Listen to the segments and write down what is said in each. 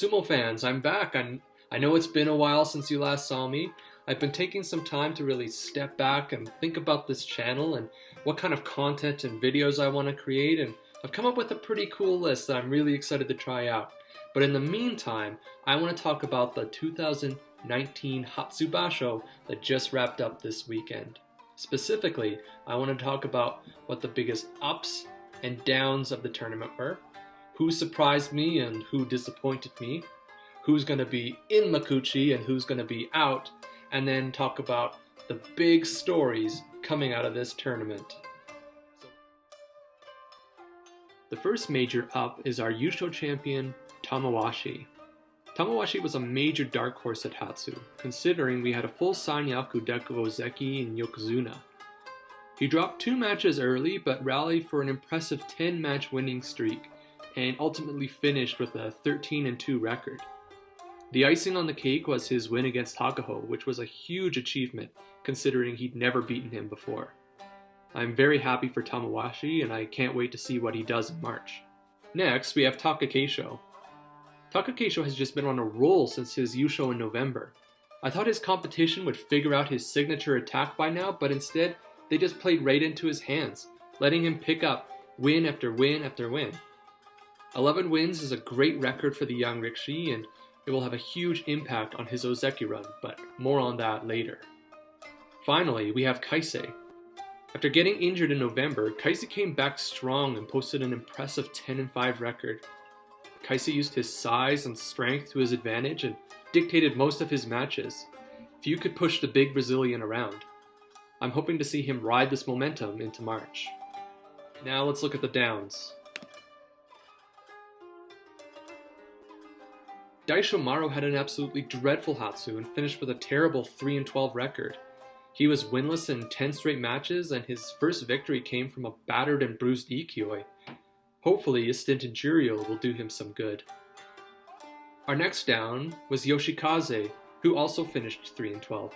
Sumo fans, I'm back. I know it's been a while since you last saw me. I've been taking some time to really step back and think about this channel and what kind of content and videos I want to create, and I've come up with a pretty cool list that I'm really excited to try out. But in the meantime, I want to talk about the 2019 Hatsu Basho that just wrapped up this weekend. Specifically, I want to talk about what the biggest ups and downs of the tournament were, who surprised me and who disappointed me, who's going to be in Makuuchi and who's going to be out, and then talk about the big stories coming out of this tournament. The first major up is our Yusho champion, Tamawashi. Tamawashi was a major dark horse at Hatsu, considering we had a full Sanyaku deck of Ozeki and Yokozuna. He dropped 2 matches early, but rallied for an impressive 10-match winning streak, and ultimately finished with a 13-2 record. The icing on the cake was his win against Takaho, which was a huge achievement, considering he'd never beaten him before. I'm very happy for Tamawashi, and I can't wait to see what he does in March. Next, we have Takakeisho. Takakeisho has just been on a roll since his Yusho in November. I thought his competition would figure out his signature attack by now, but instead, they just played right into his hands, letting him pick up win after win after win. 11 wins is a great record for the young Rikishi, and it will have a huge impact on his Ozeki run, but more on that later. Finally, we have Kaisei. After getting injured in November, Kaisei came back strong and posted an impressive 10-5 record. Kaisei used his size and strength to his advantage and dictated most of his matches. Few could push the big Brazilian around. I'm hoping to see him ride this momentum into March. Now let's look at the downs. Daishomaru had an absolutely dreadful Hatsu and finished with a terrible 3-12 record. He was winless in 10 straight matches, and his first victory came from a battered and bruised Ikioi. Hopefully, a stint in Juryo will do him some good. Our next down was Yoshikaze, who also finished 3-12.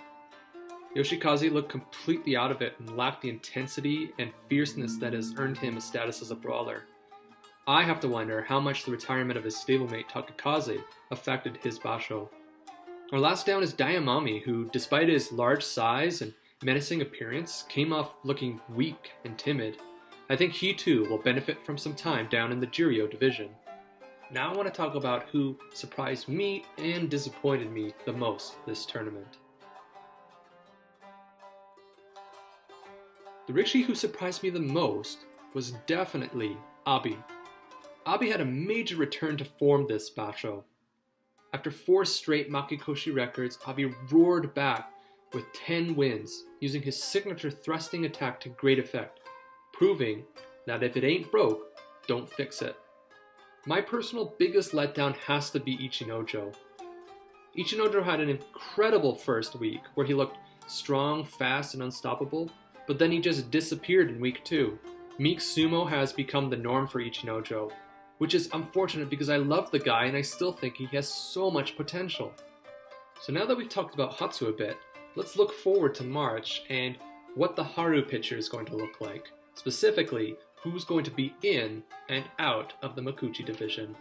Yoshikaze looked completely out of it and lacked the intensity and fierceness that has earned him a status as a brawler. I have to wonder how much the retirement of his stablemate Takakaze affected his Basho. Our last down is Dayamami, who, despite his large size and menacing appearance, came off looking weak and timid. I think he too will benefit from some time down in the Juryo division. Now I want to talk about who surprised me and disappointed me the most this tournament. The Rikishi who surprised me the most was definitely Abi. Abi had a major return to form this Basho. After 4 straight Makikoshi records, Abi roared back with 10 wins, using his signature thrusting attack to great effect, proving that if it ain't broke, don't fix it. My personal biggest letdown has to be Ichinojo. Ichinojo had an incredible first week, where he looked strong, fast, and unstoppable, but then he just disappeared in week 2. Meek Sumo has become the norm for Ichinojo, which is unfortunate because I love the guy and I still think he has so much potential. So now that we've talked about Hatsu a bit, let's look forward to March and what the Haru picture is going to look like. Specifically, who's going to be in and out of the Makuuchi division.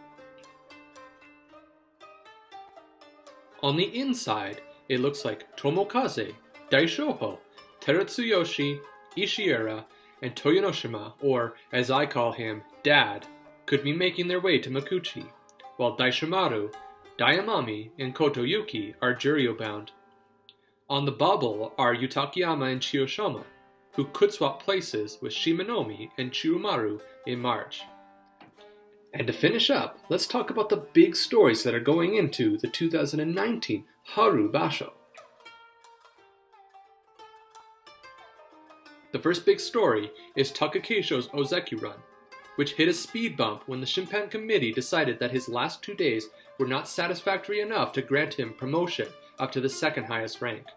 On the inside, it looks like Tomokaze, Daishoho, Teratsuyoshi, Ishiera, and Toyonoshima, or as I call him, Dad, could be making their way to Makuuchi, while Daishomaru, Dayamami, and Kotoyuki are Juryo bound. On the bubble are Yutakiyama and Chiyoshima, who could swap places with Shimanomi and Chirumaru in March. And to finish up, let's talk about the big stories that are going into the 2019 Haru Basho. The first big story is Takakeisho's Ozeki run, which hit a speed bump when the Shimpan committee decided that his last 2 days were not satisfactory enough to grant him promotion up to the second highest rank.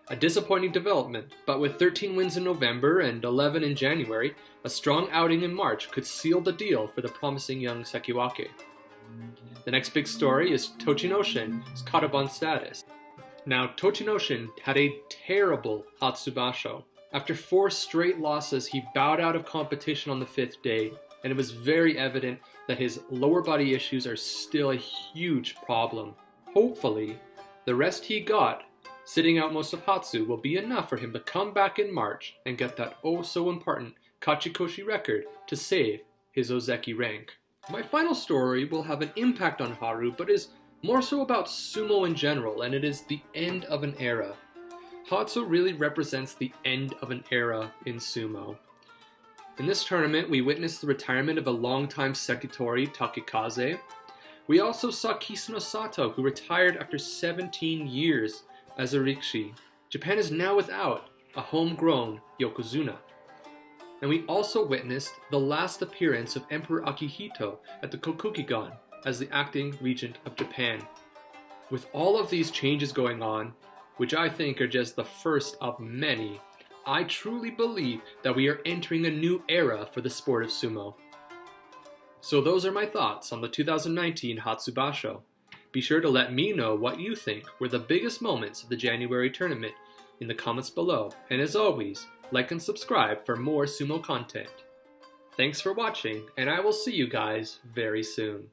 A disappointing development, but with 13 wins in November and 11 in January, a strong outing in March could seal the deal for the promising young Sekiwake. The next big story is Tochinoshin's Kataban status. Now, Tochinoshin had a terrible Hatsu Basho. After 4 straight losses, he bowed out of competition on the 5th day, and it was very evident that his lower body issues are still a huge problem. Hopefully, the rest he got, sitting out most of Hatsu, will be enough for him to come back in March and get that oh so important Kachikoshi record to save his Ozeki rank. My final story will have an impact on Haru, but is more so about sumo in general, and it is the end of an era. Hatsu really represents the end of an era in sumo. In this tournament, we witnessed the retirement of a longtime Sekitori, Takekaze. We also saw Kisuno Sato, who retired after 17 years as a Rikishi. Japan is now without a homegrown Yokozuna. And we also witnessed the last appearance of Emperor Akihito at the Kokugigan as the acting regent of Japan. With all of these changes going on, which I think are just the first of many, I truly believe that we are entering a new era for the sport of sumo. So those are my thoughts on the 2019 Hatsu Basho. Be sure to let me know what you think were the biggest moments of the January tournament in the comments below, and as always, like and subscribe for more sumo content. Thanks for watching, and I will see you guys very soon.